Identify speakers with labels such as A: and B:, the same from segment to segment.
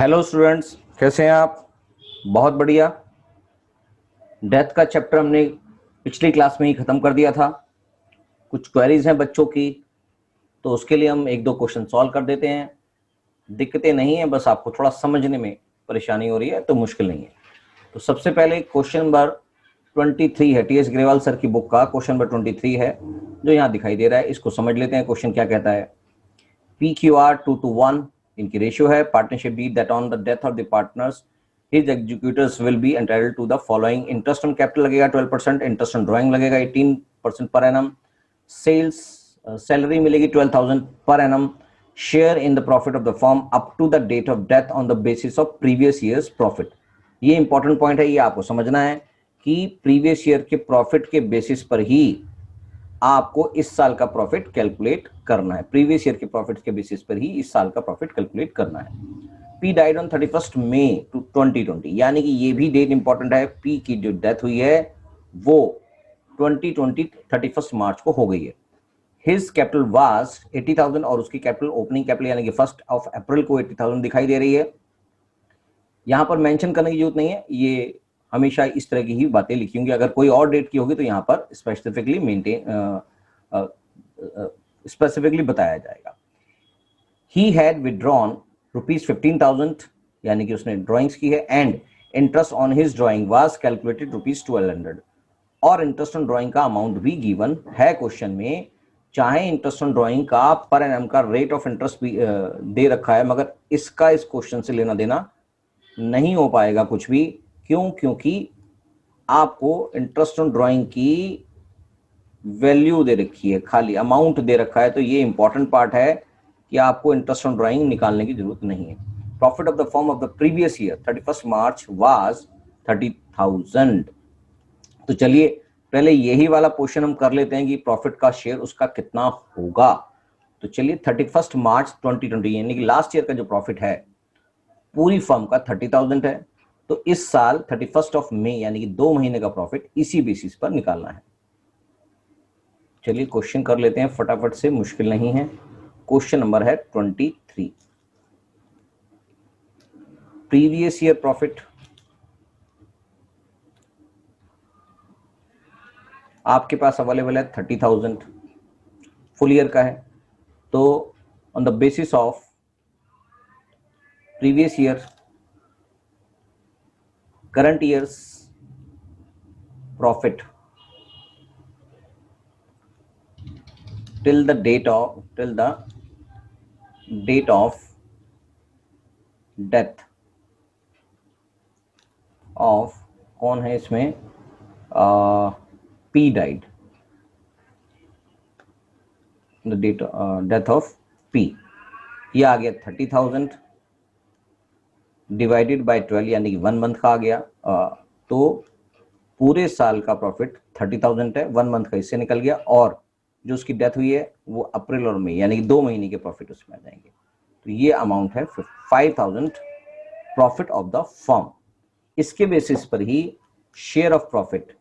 A: Hello students, कैसे हैं आप? बहुत बढ़िया। डेथ का चैप्टर हमने पिछली क्लास में ही ख़त्म कर दिया था। कुछ क्वेरीज हैं बच्चों की, तो उसके लिए हम एक दो क्वेश्चन सॉल्व कर देते हैं। दिक्कतें नहीं है, बस आपको थोड़ा समझने में परेशानी हो रही है, तो मुश्किल नहीं है। तो सबसे पहले क्वेश्चन नंबर 23 है, टी एस ग्रेवाल सर की बुक का क्वेश्चन नंबर 23 है, जो यहाँ दिखाई दे रहा है। इसको समझ लेते हैं। क्वेश्चन क्या कहता है? पी क्यू आर 2:1 इनकी रेशियो है। Partnership deed that on the death of the partners his executors will be entitled to the following. Interest on capital लगेगा 12%, इंटरेस्ट ऑन ड्राइंग लगेगा 18% पर एनम, सेल्स सैलरी मिलेगी 12,000 पर annum, share in the profit of the firm up to the date of death on the basis of previous years profit. ये important point है, ये आपको समझना है कि प्रीवियस ईयर के प्रॉफिट के बेसिस पर ही आपको इस साल का प्रॉफिट कैलकुलेट करना है। प्रीवियस ईयर के प्रॉफिट के बेसिस पर ही इस साल का प्रॉफिट कैलकुलेट करना है। पी डाइड ऑन 31 मई 2020, यानी कि ये भी डेट इंपॉर्टेंट है। पी की जो डेथ हुई है वो 2020 31 मार्च को हो गई है। हिज कैपिटल वाज 80,000 और उसकी कैपिटल, ओपनिंग कैपिटल यानी कि 1 अप्रैल को 80,000 दिखाई दे रही है। यहां पर मेंशन करने की जरूरत नहीं है, ये हमेशा इस तरह की ही बातें लिखी होंगी। अगर कोई और डेट की होगी तो यहाँ पर स्पेसिफिकली बताया जाएगा। ही हैड विड्रॉन ₹15,000, यानी कि उसने ड्राइंग्स की है, and interest on his drawing was calculated ₹1200, और इंटरेस्ट ऑन ड्राइंग का अमाउंट भी गिवन है क्वेश्चन में। चाहे इंटरेस्ट ऑन ड्राइंग का पर एनम का रेट ऑफ इंटरेस्ट भी दे रखा है, मगर इसका इस क्वेश्चन से लेना देना नहीं हो पाएगा कुछ भी। क्यों? क्योंकि आपको इंटरेस्ट ऑन ड्राइंग की वैल्यू दे रखी है, खाली अमाउंट दे रखा है। तो ये इंपॉर्टेंट पार्ट है कि आपको इंटरेस्ट ऑन ड्राइंग निकालने की जरूरत नहीं है। Profit of the firm of the previous year 31 March was 30,000। तो चलिए पहले यही वाला पोर्शन हम कर लेते हैं कि प्रॉफिट का शेयर उसका कितना होगा। तो चलिए 31 मार्च 2020 यानी कि लास्ट ईयर का जो प्रॉफिट है पूरी फर्म का 30,000 है। तो इस साल 31 मई यानी कि 2 महीने का प्रॉफिट इसी बेसिस पर निकालना है। चलिए क्वेश्चन कर लेते हैं फटाफट से, मुश्किल नहीं है। क्वेश्चन नंबर है 23। प्रीवियस ईयर प्रॉफिट आपके पास अवेलेबल है 30,000, फुल ईयर का है। तो on the basis of previous year current years profit till the date of death of, कौन है इसमें, P died, the date death of P, ये आ गया 30,000 डिवाइडेड बाय 12 यानी कि 1 मंथ का आ गया। तो पूरे साल का प्रॉफिट 30,000 है, 1 मंथ का इससे निकल गया, और जो उसकी डेथ हुई है वो अप्रैल और मई यानी कि 2 महीने के प्रॉफिट उसमें आ जाएंगे। तो ये अमाउंट है 5,000 प्रॉफिट ऑफ द फर्म। इसके बेसिस पर ही share of profit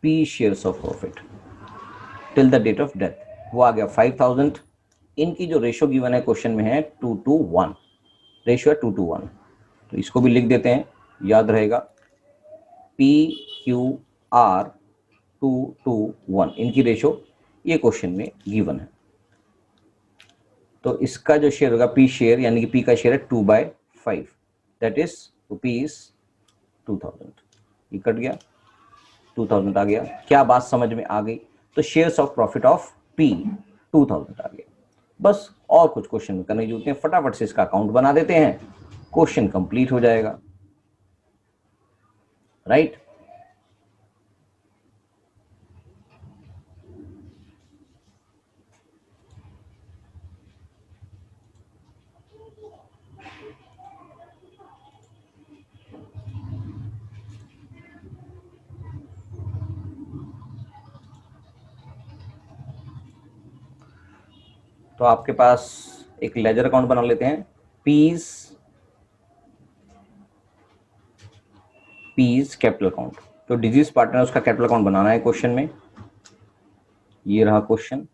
A: P shares of profit till the date of death वो आ गया 5,000। इनकी जो रेशियो गिवन है क्वेश्चन में है 2:1, रेशियो है 2:1। तो इसको भी लिख देते हैं, याद रहेगा। पी क्यू आर 2:1 इनकी रेशियो ये क्वेश्चन में गिवन है। तो इसका जो शेयर होगा पी शेयर यानी कि पी का शेयर है 2/5, दैट इज ₹2,000। ये कट गया, 2,000 आ गया। क्या बात समझ में आ गई? तो shares of profit of P 2,000 आ गया। बस और कुछ क्वेश्चन में करने की जरूरत है, फटाफट से इसका अकाउंट बना देते हैं, क्वेश्चन कंप्लीट हो जाएगा। राइट? तो आपके पास एक लेजर अकाउंट बना लेते हैं। पीज कैपिटल अकाउंट, तो डिजीज पार्टनर उसका कैपिटल अकाउंट बनाना है क्वेश्चन में। ये रहा question.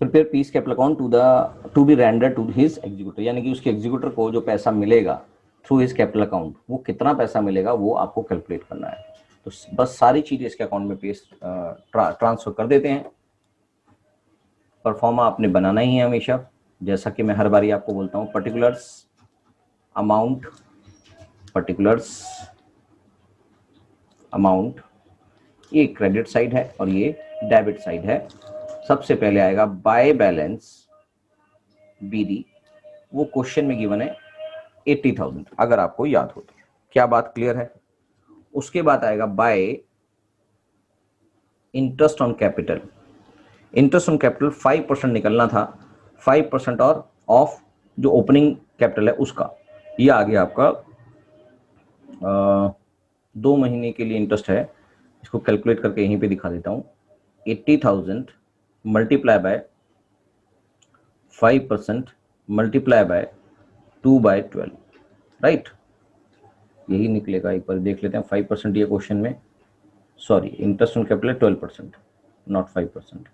A: Prepare P's capital account to be render to his executor, यानी कि उसके एग्जीक्यूटर को जो पैसा मिलेगा थ्रू हिज कैपिटल अकाउंट, वो कितना पैसा मिलेगा वो आपको कैलकुलेट करना है। तो बस सारी चीजें इसके अकाउंट में पेस्ट ट्रांसफर कर देते हैं। परफॉर्मा आपने बनाना ही है हमेशा, जैसा कि मैं हर बारी आपको बोलता हूँ, पर्टिकुलर्स अमाउंट, पर्टिकुलर्स अमाउंट, ये क्रेडिट साइड है और ये डेबिट साइड है। सबसे पहले आएगा बाय बैलेंस बीडी, वो क्वेश्चन में गिवन है 80,000, अगर आपको याद हो तो। क्या बात क्लियर है? उसके बाद आएगा bye interest on capital. Interest on capital 5% निकलना था, 5% और ऑफ जो ओपनिंग कैपिटल है उसका, ये आ गया आपका 2 महीने के लिए इंटरेस्ट है। इसको कैलकुलेट करके यहीं पे दिखा देता हूँ। 80,000 multiply by 5% multiply by 2/12, right? यही निकलेगा, एक बार देख लेते हैं। 5% ये क्वेश्चन में, sorry, interest on capital 12%, not 5%,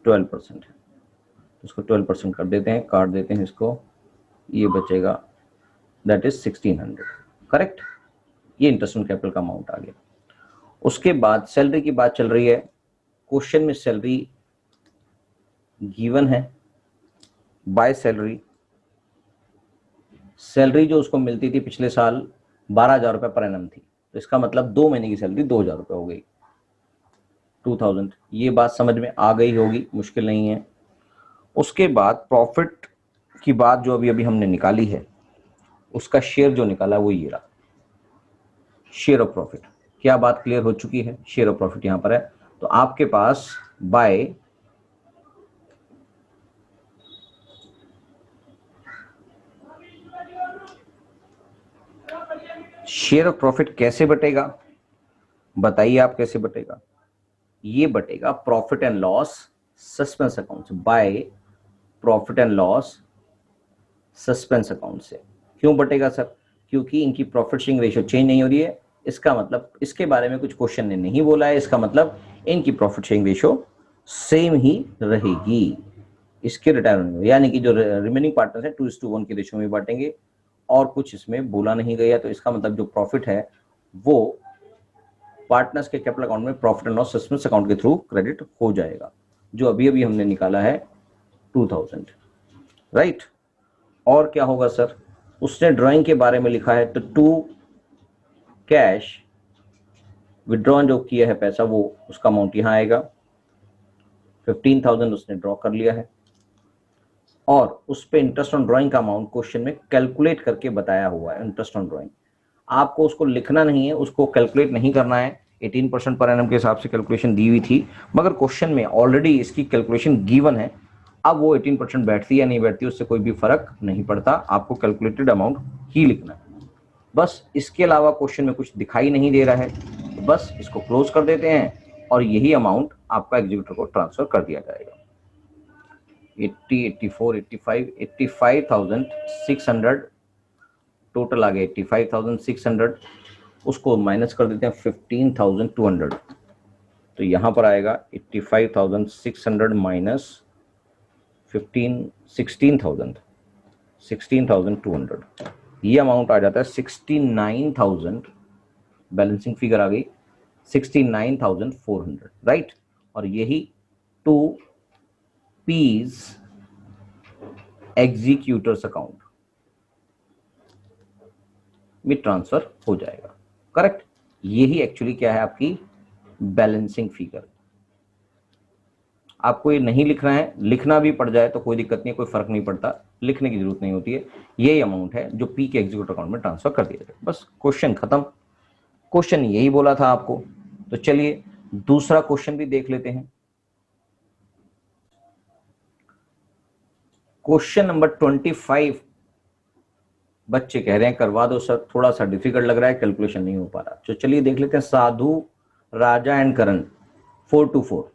A: 12% है। इसको 12% कर देते हैं, काट देते हैं इसको, ये बचेगा, दैट इज 1600, करेक्ट? ये इंटरेस्ट ऑन कैपिटल का अमाउंट आ गया। उसके बाद सैलरी की बात चल रही है। क्वेश्चन में सैलरी गिवन है, बाय सैलरी, सैलरी जो उसको मिलती थी पिछले साल 12,000 रुपये पर एनम थी, तो इसका मतलब 2 महीने की सैलरी 2,000 रुपये हो गई, 2,000। ये बात समझ में आ गई होगी, मुश्किल नहीं है। उसके बाद प्रॉफिट की बात जो अभी अभी हमने निकाली है, उसका शेयर जो निकाला वो ये रहा, शेयर ऑफ प्रॉफिट। क्या बात क्लियर हो चुकी है? शेयर ऑफ प्रॉफिट यहां पर है। तो आपके पास बाय शेयर ऑफ प्रॉफिट कैसे बटेगा, बताइए आप कैसे बटेगा? ये बटेगा profit and loss suspense account से, by profit and loss suspense account से। क्यों बटेगा सर? क्योंकि इनकी प्रॉफिट शेयरिंग रेशियो चेंज नहीं हो रही है। इसका मतलब, इसके बारे में कुछ क्वेश्चन ने नहीं बोला है, इसका मतलब इनकी प्रॉफिट शेयरिंग रेशियो सेम ही रहेगी इसके रिटायरमेंट में, यानी कि जो रिमेनिंग पार्टनर्स है 2:1 के रेशियो में बांटेंगे, और कुछ इसमें बोला नहीं गया। तो इसका मतलब जो प्रॉफिट है वो पार्टनर्स के कैपिटल अकाउंट में profit and loss suspense account के थ्रू क्रेडिट हो जाएगा, जो अभी अभी हमने निकाला है 2,000, राइट? और क्या होगा सर? उसने ड्राइंग के बारे में लिखा है, तो टू कैश विड्रॉन जो किया है पैसा, वो उसका अमाउंट यहां आएगा, 15,000 उसने ड्रॉ कर लिया है, और उस पे इंटरेस्ट ऑन ड्राइंग का अमाउंट क्वेश्चन में कैलकुलेट करके बताया हुआ है। इंटरेस्ट ऑन ड्राइंग आपको उसको लिखना नहीं है, उसको कैलकुलेट नहीं करना है। 18% पर एनम के हिसाब से कैलकुलेशन दी हुई थी, मगर क्वेश्चन में ऑलरेडी इसकी कैलकुलेशन गिवन है। अब वो 18% बैठती है या नहीं बैठती, उससे कोई भी फर्क नहीं पड़ता, आपको कैलकुलेटेड अमाउंट ही लिखना है बस। इसके अलावा क्वेश्चन में कुछ दिखाई नहीं दे रहा है, तो बस इसको क्लोज कर देते हैं और यही अमाउंट आपका एग्जीक्यूटर को ट्रांसफर कर दिया जाएगा। 80, 84, 85, 85,600 टोटल आ गया, 85,600। उसको माइनस कर देते हैं 15,200, तो यहां पर आएगा 85,600 माइनस 16,200, ये अमाउंट आ जाता है 69,000। बैलेंसिंग फिगर आ गई 69,400, राइट? और यही टू पीज एग्जीक्यूटर्स अकाउंट में ट्रांसफर हो जाएगा, करेक्ट? यही एक्चुअली क्या है, आपकी बैलेंसिंग फिगर। आपको ये नहीं लिखना है, लिखना भी पड़ जाए तो कोई दिक्कत नहीं, कोई फर्क नहीं पड़ता, लिखने की जरूरत नहीं होती है। यही अमाउंट है जो पी के एग्जीक्यूटिव अकाउंट में ट्रांसफर कर दिया जाए, बस क्वेश्चन खत्म। क्वेश्चन यही बोला था आपको। तो चलिए दूसरा क्वेश्चन भी देख लेते हैं। क्वेश्चन नंबर 25 बच्चे कह रहे हैं करवा दो सर, थोड़ा सा डिफिकल्ट लग रहा है, कैलकुलेशन नहीं हो पा रहा। तो चलिए देख लेते हैं। साधु, राजा एंड करण, 4-4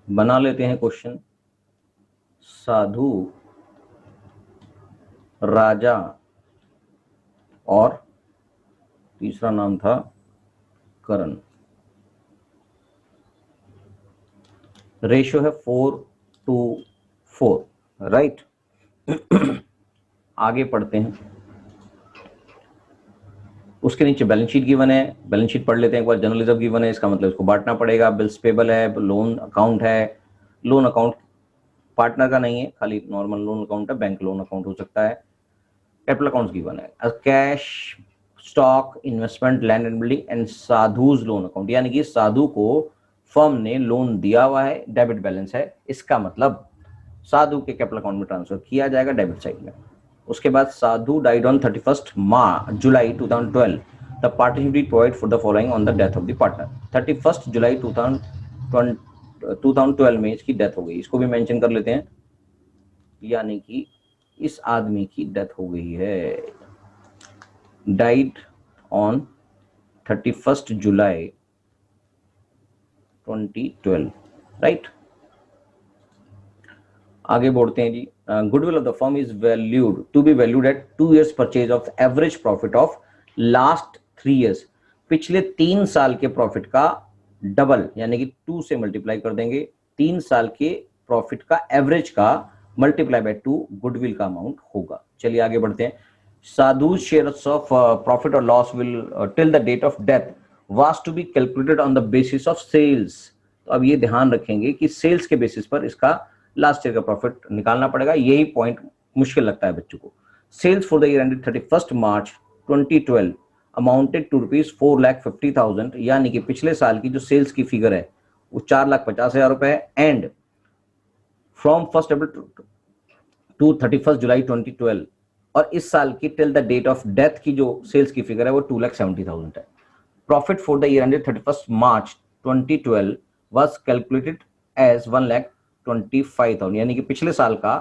A: बना लेते हैं क्वेश्चन। साधु, राजा और तीसरा नाम था करण। रेशियो है 4:4, राइट। आगे पढ़ते हैं। उसके नीचे बैलेंस शीट गिवन है, बैलेंस शीट पढ़ लेते हैं एक बार। जनरल रिजर्व गिवन है, इसका मतलब इसको बांटना पड़ेगा। बिल्स पेबल है, लोन अकाउंट है। लोन अकाउंट पार्टनर का नहीं है, खाली नॉर्मल लोन अकाउंट है, बैंक लोन अकाउंट हो सकता है। कैपिटल अकाउंट्स गिवन है, cash, stock, investment, land and building and sadhus loan account, यानी कि साधु को फर्म ने लोन दिया हुआ है, डेबिट बैलेंस है, इसका मतलब साधु के कैपिटल अकाउंट में ट्रांसफर किया जाएगा डेबिट साइड में। उसके बाद Sadhu died on 31 July 2012, the partnership did provide for the following on the death of the partner. 31 जुलाई 2012 में इसकी डेथ हो गई, इसको भी मेंशन कर लेते हैं, यानी कि इस आदमी की डेथ हो गई है, डाइड ऑन 31 जुलाई 2012, राइट। आगे बढ़ते हैं जी। Goodwill of the firm is valued to be valued at 2 years purchase of average profit of last 3 years। पिछले 3 साल के प्रॉफिट का डबल, यानी कि 2 से मल्टीप्लाई कर देंगे। 3 साल के प्रॉफिट का एवरेज का मल्टीप्लाई बाय 2 गुडविल का अमाउंट होगा। चलिए आगे बढ़ते हैं। साधु शेयर्स ऑफ प्रॉफिट और loss will till the date of death was to be calculated on the basis of sales. तो अब ये ध्यान रखेंगे कि सेल्स के बेसिस पर इसका लास्ट ईयर का प्रॉफिट निकालना पड़ेगा, यही पॉइंट मुश्किल लगता है बच्चों को। Sales for the year ended 31 March 2012 amounted to ₹4,50,000, यानी कि पिछले साल की जो सेल्स की फिगर है वो 4,50,000 रुपए है। एंड फ्रॉम 1 अप्रैल टू 31 जुलाई 2012, और इस साल की till the date of death की जो सेल्स की फिगर है वो 2,70,000 है। Profit for the year ended 31 March 2012 was calculated as 1,25,000, यानी कि पिछले साल का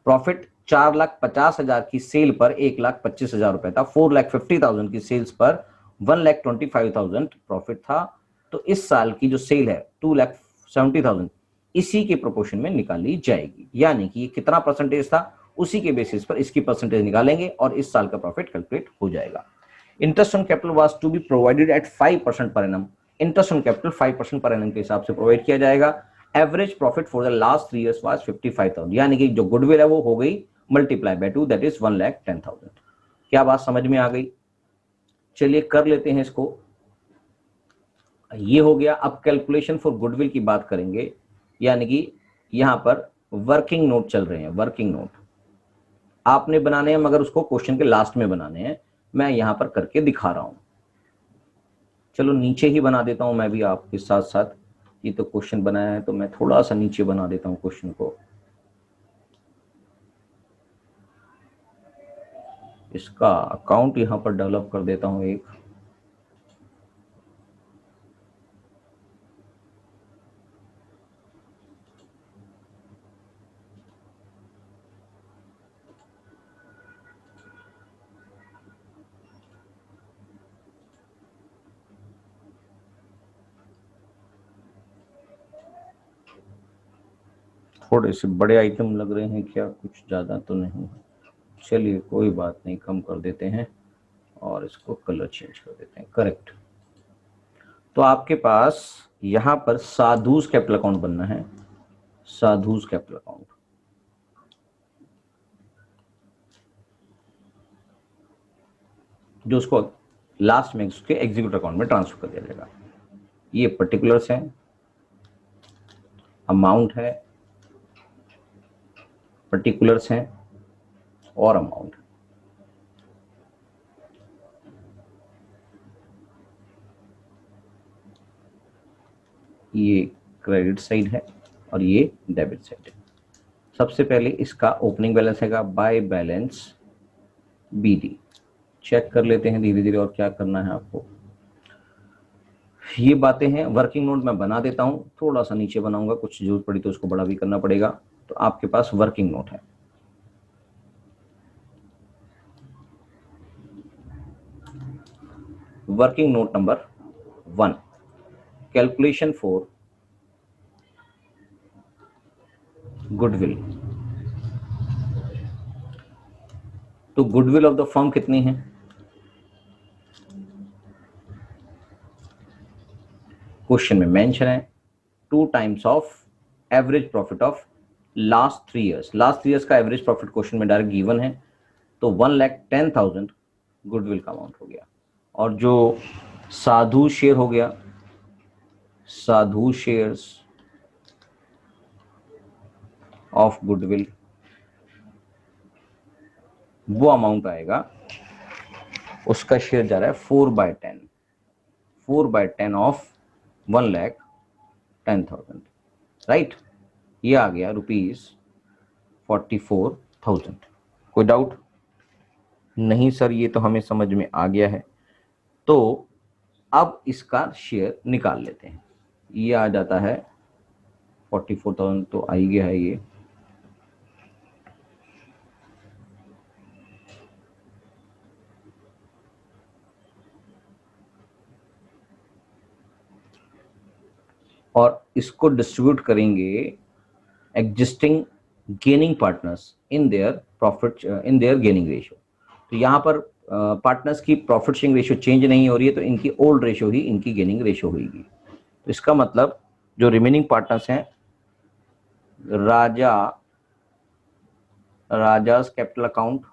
A: प्रॉफिट 4,50,000 की सेल पर 1,25,000 रुपए था। 4,50,000 की सेल्स पर 1,25,000 प्रॉफिट था। तो इस साल की जो सेल है 2,70,000 इसी के प्रोपोर्शन में निकाली जाएगी, यानी कि ये कितना परसेंटेज था उसी के बेसिस पर इसकी परसेंटेज निकालेंगे और इस साल का प्रॉफिट कैलकुलेट हो जाएगा। Interest on capital was to be provided at 5% per annum. Interest on capital 5% per annum के हिसाब से प्रोवाइड किया जाएगा। Average profit for the last 3 years was 55,000, यानी कि जो गुडविल है वो हो गई मल्टीप्लाई बाय 2, दैट इज 1,10,000। क्या बात समझ में आ गई? चलिए कर लेते हैं इसको। ये हो गया। अब कैलकुलेशन फॉर गुडविल की बात करेंगे, यानी कि यहां पर वर्किंग नोट चल रहे हैं। वर्किंग नोट आपने बनाने हैं, मगर उसको क्वेश्चन के लास्ट में बनाने हैं, मैं यहां पर करके दिखा रहा हूं। चलो नीचे ही बना देता हूं मैं भी आपके साथ साथ। ये तो क्वेश्चन बनाया है तो मैं थोड़ा सा नीचे बना देता हूं क्वेश्चन को। इसका अकाउंट यहां पर डेवलप कर देता हूं एक। थोड़े से बड़े आइटम लग रहे हैं क्या? कुछ ज़्यादा तो नहीं। चलिए कोई बात नहीं, कम कर देते हैं और इसको कलर चेंज कर देते हैं। करेक्ट। तो आपके पास यहां पर साधुज कैपिटल अकाउंट बनना है। साधुज कैपिटल अकाउंट, जो उसको लास्ट में उसके एग्जीक्यूटिव अकाउंट में ट्रांसफर कर दिया जाएगा। ये पर्टिकुलर्स हैं, अमाउंट है, पर्टिकुलर्स हैं और अमाउंट। ये क्रेडिट साइड है और ये डेबिट साइड है। सबसे पहले इसका ओपनिंग बैलेंस है बाय बैलेंस बीडी। चेक कर लेते हैं धीरे धीरे और क्या करना है आपको। ये बातें हैं। वर्किंग नोट मैं बना देता हूं, थोड़ा सा नीचे बनाऊंगा, कुछ जरूरत पड़ी तो उसको बड़ा भी करना पड़ेगा। तो आपके पास वर्किंग नोट है। Working note number 1, calculation for goodwill. तो गुडविल ऑफ द फर्म कितनी है? क्वेश्चन में मेंशन है 2 times of average profit of last 3 years. Last 3 years का एवरेज प्रॉफिट क्वेश्चन में डायरेक्ट गिवन है, तो 1,10,000 गुडविल का अमाउंट हो गया। और जो साधु शेयर हो गया, साधु शेयर्स ऑफ गुडविल, वो अमाउंट आएगा, उसका शेयर जा रहा है 4/10, 4/10 ऑफ 1,10,000, राइट। ये आ गया ₹44,000। कोई डाउट? नहीं सर, ये तो हमें समझ में आ गया है। तो अब इसका शेयर निकाल लेते हैं। ये आ जाता है 44,000, तो आ ही गया है ये। और इसको डिस्ट्रीब्यूट करेंगे existing gaining partners in their profit, in their gaining ratio. तो यहाँ पर पार्टनर्स की प्रॉफिट शेयरिंग रेशियो चेंज नहीं हो रही है, तो इनकी ओल्ड रेशियो ही इनकी गेनिंग रेशियो होगी। तो इसका मतलब जो रिमेनिंग पार्टनर्स हैं, राजास कैपिटल अकाउंट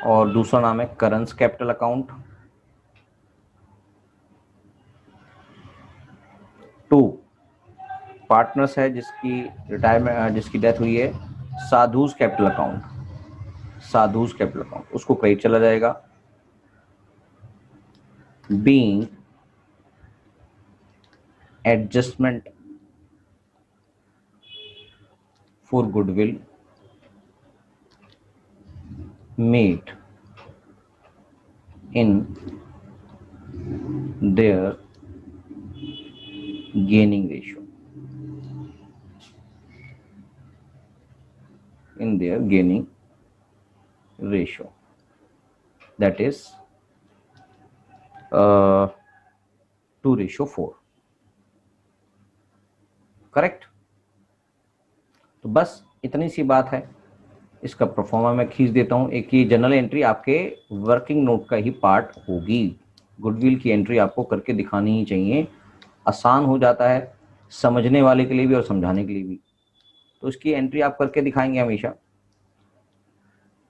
A: और दूसरा नाम है करंस कैपिटल अकाउंट। 2 पार्टनर्स है जिसकी रिटायरमेंट, जिसकी डेथ हुई है, sadhus capital account, sadhus capital account, उसको क्रेडिट चला जाएगा। Being adjustment for goodwill made in their gaining ratio, in their gaining ratio, that is 2:4, correct. तो बस इतनी सी बात है। इसका प्रोफॉर्मा मैं खींच देता हूं। एक ये जनरल एंट्री आपके वर्किंग नोट का ही पार्ट होगी। गुडविल की एंट्री आपको करके दिखानी ही चाहिए, आसान हो जाता है समझने वाले के लिए भी और समझाने के लिए भी। तो इसकी एंट्री आप करके दिखाएंगे हमेशा।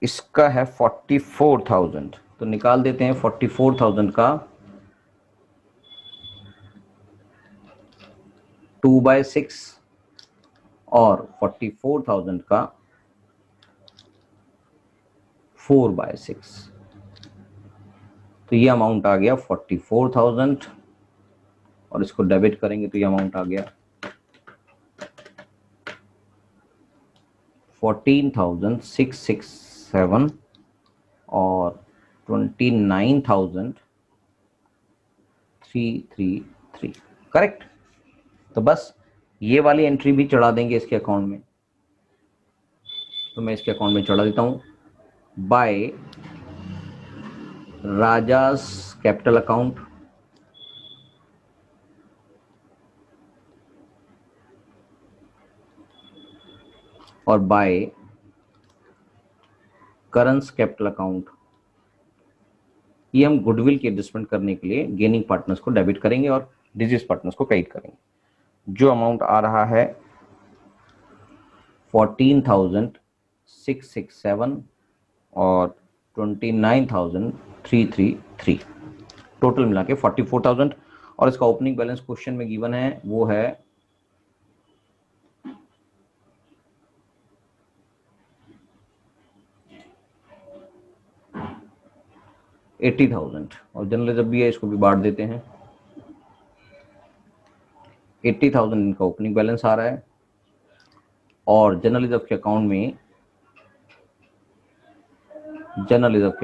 A: इसका है 44,000, तो निकाल देते हैं 44,000 का 2/6 और 44,000 का 4/6। तो ये अमाउंट आ गया 44,000 और इसको डेबिट करेंगे तो ये अमाउंट आ गया 14,667 और 29,333, करेक्ट। तो बस ये वाली एंट्री भी चढ़ा देंगे इसके अकाउंट में। तो मैं इसके अकाउंट में चढ़ा देता हूं, बाय राजास कैपिटल अकाउंट और बाय करंस कैपिटल अकाउंट। ये हम गुडविल के एडजस्टमेंट करने के लिए गेनिंग पार्टनर्स को डेबिट करेंगे और डिजीज पार्टनर्स को क्रेडिट करेंगे। जो अमाउंट आ रहा है 14,667 और 29,333, टोटल मिला के 44,000। और इसका ओपनिंग बैलेंस क्वेश्चन में गिवन है, वो है 80,000 और जनरल रिजर्व भी है, इसको भी बांट देते हैं। 80,000 इनका ओपनिंग बैलेंस आ रहा है और जनरल रिजर्व के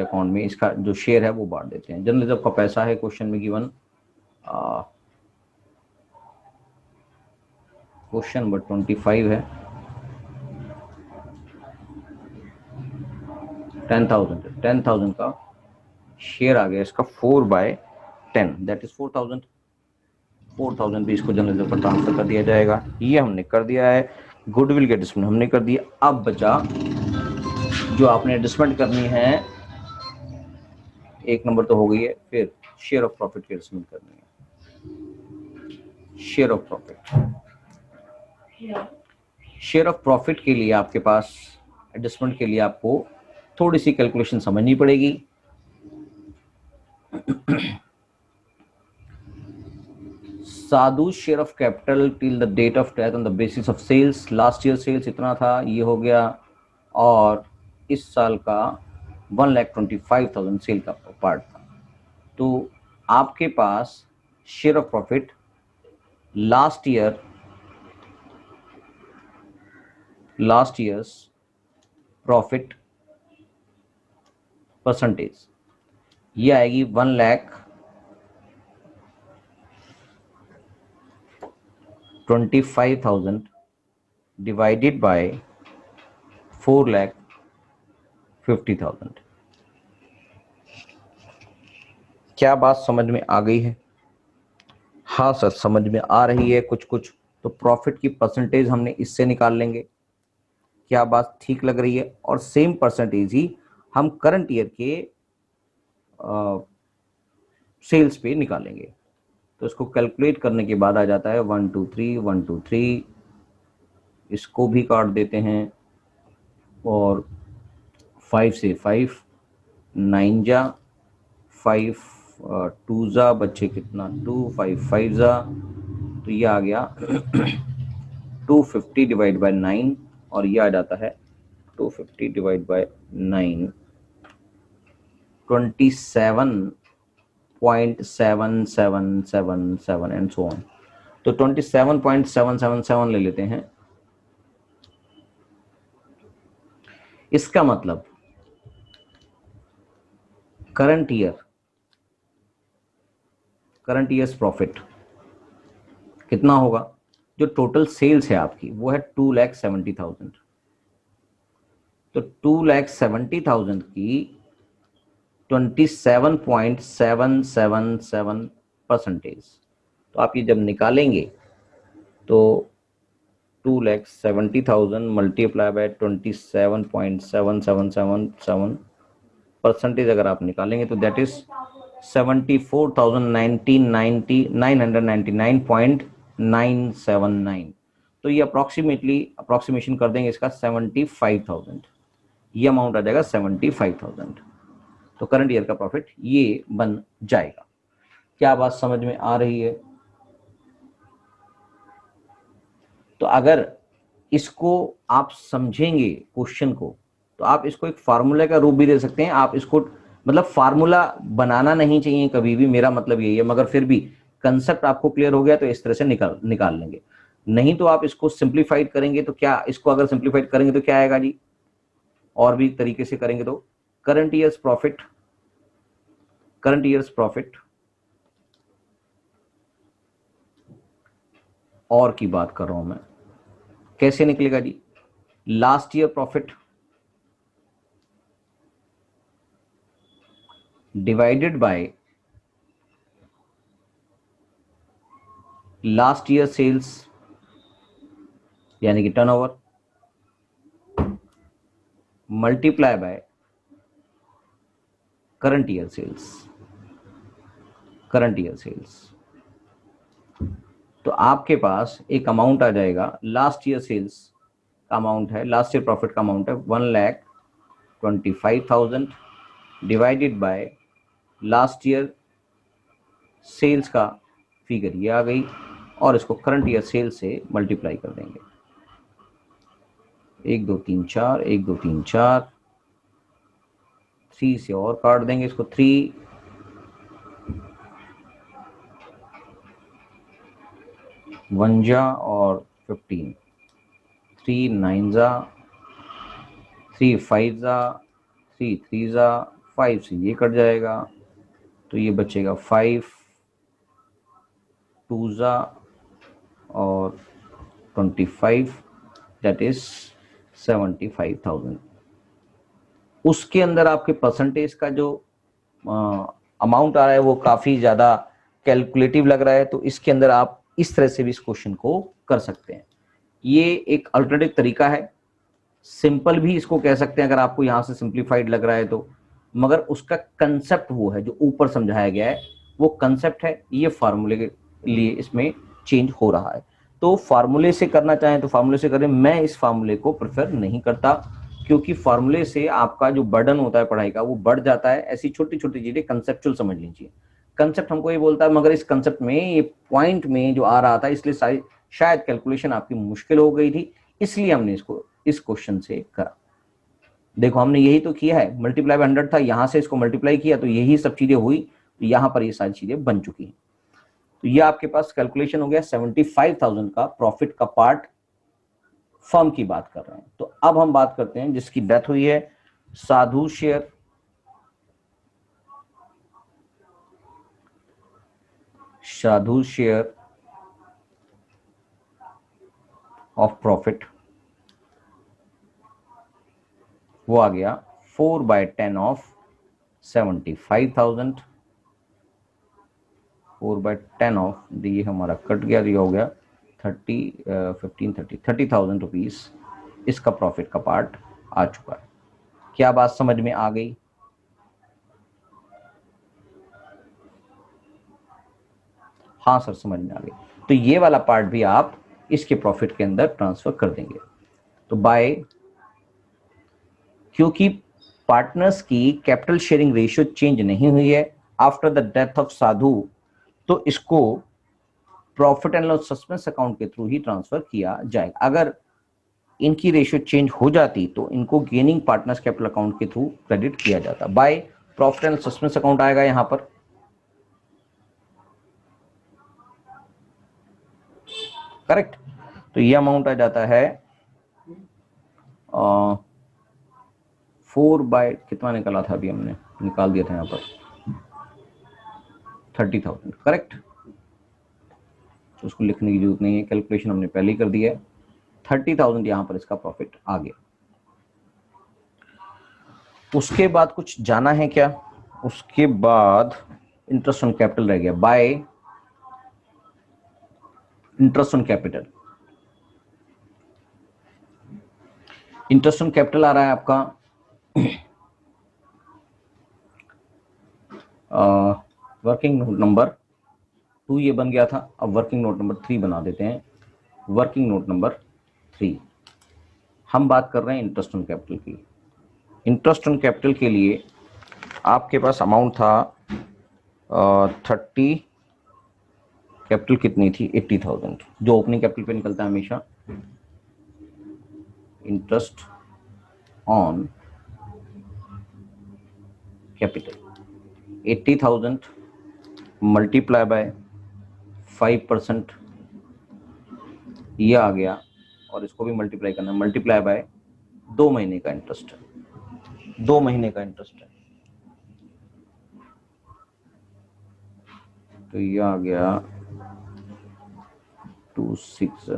A: अकाउंट में इसका जो शेयर है वो बांट देते हैं। जनरल रिजर्व का पैसा है क्वेश्चन में गिवन, क्वेश्चन नंबर 25 है, 10,000 का शेयर आ गया इसका 4/10, दैट इज 4,000 भी इसको जनरल रिजर्व पर ट्रांसफर कर दिया जाएगा। ये हमने कर दिया है, गुडविल के एडजस्टमेंट हमने कर दिया। अब बचा जो आपने एडजस्टमेंट करनी है एक नंबर तो हो गई है, फिर शेयर ऑफ प्रॉफिट की एडजस्टमेंट करनी है। Share of profit, share of profit के लिए आपके पास एडजस्टमेंट के लिए आपको थोड़ी सी कैलकुलेशन समझनी पड़ेगी। Sadhu share of capital till the date of death on the basis of sales, last year sales इतना था, ये हो गया, और इस साल का 1,25,000 सेल का पार्ट था। तो आपके पास share of profit last years profit percentage ये आएगी 1,25,000 डिवाइडेड बाय 4,50,000। क्या बात समझ में आ गई है? हाँ सर समझ में आ रही है कुछ कुछ। तो प्रॉफिट की परसेंटेज हमने इससे निकाल लेंगे। क्या बात ठीक लग रही है? और सेम परसेंटेज ही हम करंट ईयर के सेल्स पे निकालेंगे। तो इसको कैलकुलेट करने के बाद आ जाता है 1 2 3 1 2 3, इसको भी काट देते हैं, और 5 से 5 9 जा 5 2 जा बच्चे कितना 2 5 5 जा, तो ये आ गया 250 डिवाइड बाय 9, और ये आ जाता है 250 divide by 9 27.7777 and so on. तो 27.777 ले लेते हैं। इसका मतलब करंट ईयर्स प्रॉफिट कितना होगा? जो टोटल सेल्स है आपकी वो है 2,70,000। तो 2,70,000 की 27.777 परसेंटेज, तो आप ये जब निकालेंगे तो 2,70,000 मल्टीप्लाई बाय 27.7777 परसेंटेज अगर आप निकालेंगे तो दैट इज 74,999.979। तो ये अप्रोक्सीमेशन कर देंगे इसका 75,000, ये अमाउंट आ जाएगा 75,000। तो करंट ईयर का प्रॉफिट ये बन जाएगा। क्या बात समझ में आ रही है? तो अगर इसको आप समझेंगे क्वेश्चन को, तो आप इसको एक फार्मूला का रूप भी दे सकते हैं। आप इसको मतलब फार्मूला बनाना नहीं चाहिए कभी भी, मेरा मतलब यही है, मगर फिर भी कंसेप्ट आपको क्लियर हो गया तो इस तरह से निकाल लेंगे। नहीं तो आप इसको सिंप्लीफाइड करेंगे तो क्या, इसको अगर सिंप्लीफाइड करेंगे तो क्या आएगा जी, और भी तरीके से करेंगे तो करंट ईयर्स प्रॉफिट और की बात कर रहा हूं मैं, कैसे निकलेगा जी? Last year profit divided by last year sales यानी कि turnover multiply by current year sales. तो आपके पास एक अमाउंट आ जाएगा, लास्ट ईयर सेल्स का अमाउंट है, लास्ट ईयर प्रॉफिट का अमाउंट है 1,25,000 divided by last year sales का फिगर ये आ गई, और इसको करंट ईयर सेल्स से मल्टीप्लाई कर देंगे। 1 2 3 4 1 2 3 4, 3 से और काट देंगे इसको, 3 1 जा और 15, 3 9 जा 3 5 जा 3 3 जा 5 से ये कट जाएगा, तो ये बचेगा 5 2 जा और 25, दैट इज 75,000। उसके अंदर आपके परसेंटेज का जो अमाउंट आ रहा है वो काफी ज्यादा कैलकुलेटिव लग रहा है, तो इसके अंदर आप इस तरह से भी इस क्वेश्चन को कर सकते हैं। ये एक अल्टरनेटिव तरीका है, सिंपल भी इसको कह सकते हैं अगर आपको यहां से सिंप्लीफाइड लग रहा है तो, मगर उसका कंसेप्ट वो है जो ऊपर समझाया गया है, वो कंसेप्ट है, ये फार्मूले के लिए इसमें चेंज हो रहा है। तो फार्मूले से करना चाहें तो फार्मूले से करें, मैं इस फार्मूले को प्रेफर नहीं करता, क्योंकि फार्मूले से आपका जो बर्डन होता है पढ़ाई का वो बढ़ जाता है। ऐसी छोटी छोटी चीजें कंसेप्चुअल समझ लीजिए। कंसेप्ट हमको ये बोलता है, मगर इस कंसेप्ट में ये पॉइंट में जो आ रहा था, इसलिए शायद कैलकुलेशन आपकी मुश्किल हो गई थी, इसलिए हमने इसको इस क्वेश्चन से करा। देखो हमने यही तो किया है, मल्टीप्लाई बाय 100 था, यहां से इसको मल्टीप्लाई किया तो यही सब चीजें हुई, तो यहां पर ये सारी चीजें बन चुकी हैं। तो ये आपके पास कैलकुलेशन हो गया 75,000 का प्रॉफिट का पार्ट, फर्म की बात कर रहे हैं। तो अब हम बात करते हैं जिसकी डेथ हुई है, Sadhu share. Sadhu share of profit वो आ गया 4/10 ऑफ 75,000। 4/10 ऑफ ये हमारा कट गया, ये हो गया 30,000 रुपीज इसका प्रॉफिट का पार्ट आ चुका है। क्या बात समझ में आ गई? हाँ सर समझ में आ गई। तो ये वाला पार्ट भी आप इसके प्रॉफिट के अंदर ट्रांसफर कर देंगे। तो बाय, क्योंकि पार्टनर्स की कैपिटल शेयरिंग रेशियो चेंज नहीं हुई है आफ्टर द डेथ ऑफ साधु, तो इसको profit and loss suspense account के थ्रू ही ट्रांसफर किया जाएगा। अगर इनकी रेशियो चेंज हो जाती तो इनको गेनिंग पार्टनर्स कैपिटल अकाउंट के थ्रू क्रेडिट किया जाता। Bye profit and suspense account आएगा यहां पर, करेक्ट। तो ये अमाउंट आ जाता है 4 बाय कितना निकाला था, अभी हमने निकाल दिया था यहां पर 30,000, करेक्ट। तो उसको लिखने की जरूरत नहीं है, कैलकुलेशन हमने पहले ही कर दिया है। 30,000 यहां पर इसका प्रॉफिट आ गया। उसके बाद कुछ जाना है क्या? उसके बाद इंटरेस्ट ऑन कैपिटल रह गया। By interest on capital, interest on capital आ रहा है आपका वर्किंग नोट नंबर 2 ये बन गया था, अब वर्किंग नोट नंबर 3 बना देते हैं। वर्किंग नोट नंबर 3 हम बात कर रहे हैं इंटरेस्ट ऑन कैपिटल की। इंटरेस्ट ऑन कैपिटल के लिए आपके पास अमाउंट था 30, कैपिटल कितनी थी 80,000, जो ओपनिंग कैपिटल पे निकलता है हमेशा। Interest on capital 80,000 multiply by 5%, ये आ गया, और इसको भी मल्टीप्लाई करना, मल्टीप्लाई बाय 2 महीने का इंटरेस्ट है, 2 महीने का इंटरेस्ट है। तो ये आ गया 26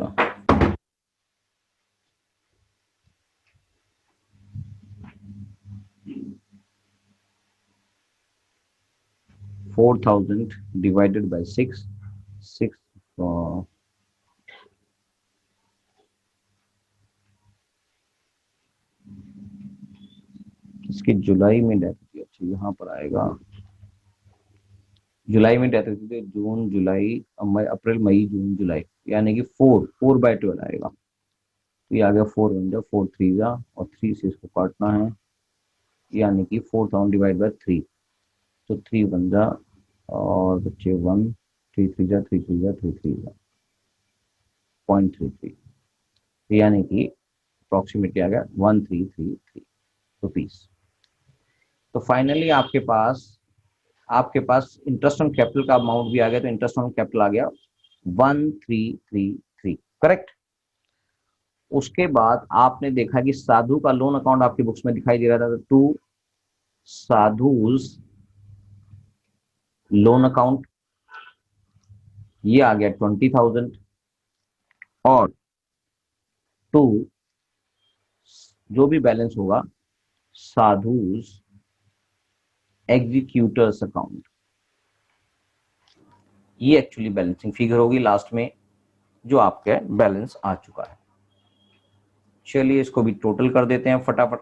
A: 4,000 डिवाइडेड बाय 6 इसकी जुलाई में डेथ थी। अच्छा यहाँ पर आएगा, जुलाई में डेथ हुई थी, जून जुलाई मई अप्रैल मई जून जुलाई, यानी कि 4/12 आएगा। तो ये आ गया 4 बन जा, 4 3 जा, और 3 से इसको काटना है, यानी कि 4,000 डिवाइड बाय 3, तो 3 बन जा, और बच्चे 1 3 3 जा 3 3 जा 3 3 जा 0.33, यानी कि अप्रोक्सीमेटली आ गया 1333 रुपीज। तो फाइनली आपके पास इंटरेस्ट ऑन कैपिटल का अमाउंट भी आ गया, तो इंटरेस्ट ऑन कैपिटल आ गया 1333, करेक्ट। उसके बाद आपने देखा कि साधु का लोन अकाउंट आपकी बुक्स में दिखाई दे रहा था, टू साधुज लोन अकाउंट, ये आ गया 20,000, और टू जो भी बैलेंस होगा साधुज एग्जीक्यूटर्स अकाउंट, ये एक्चुअली बैलेंसिंग फिगर होगी लास्ट में, जो आपके बैलेंस आ चुका है। चलिए इसको भी टोटल कर देते हैं फटाफट।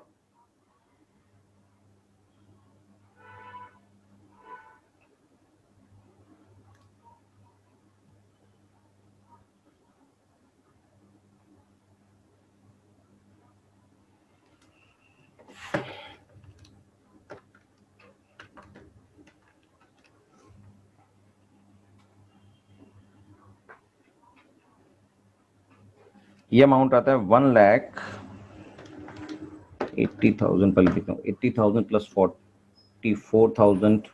A: ये अमाउंट आता है 1,80,000, पहले लिखता हूँ 80,000 प्लस 44,000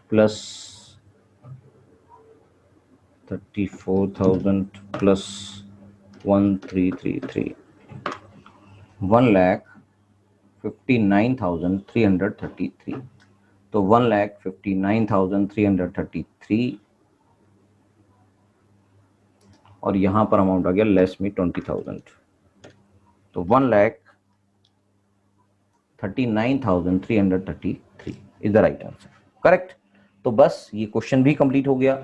A: प्लस 34,000 प्लस 1,333, 1,59,333। तो 1,59,333 और यहां पर अमाउंट आ गया लेस में 20,000, तो 1,39,333 is the right answer. Correct. तो बस ये क्वेश्चन भी कंप्लीट हो गया।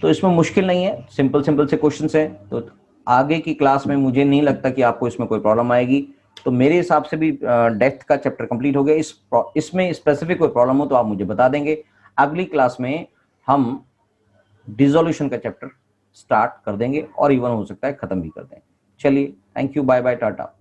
A: तो इसमें मुश्किल नहीं है, सिंपल सिंपल से क्वेश्चंस हैं। तो आगे की क्लास में मुझे नहीं लगता कि आपको इसमें कोई प्रॉब्लम आएगी। तो मेरे हिसाब से भी डेप्थ का चैप्टर कंप्लीट हो गया। इसमें स्पेसिफिक कोई प्रॉब्लम हो तो आप मुझे बता देंगे। अगली क्लास में हम डिसोल्यूशन का चैप्टर स्टार्ट कर देंगे और इवन हो सकता है खत्म भी कर दें। चलिए, thank you, bye bye, Tata.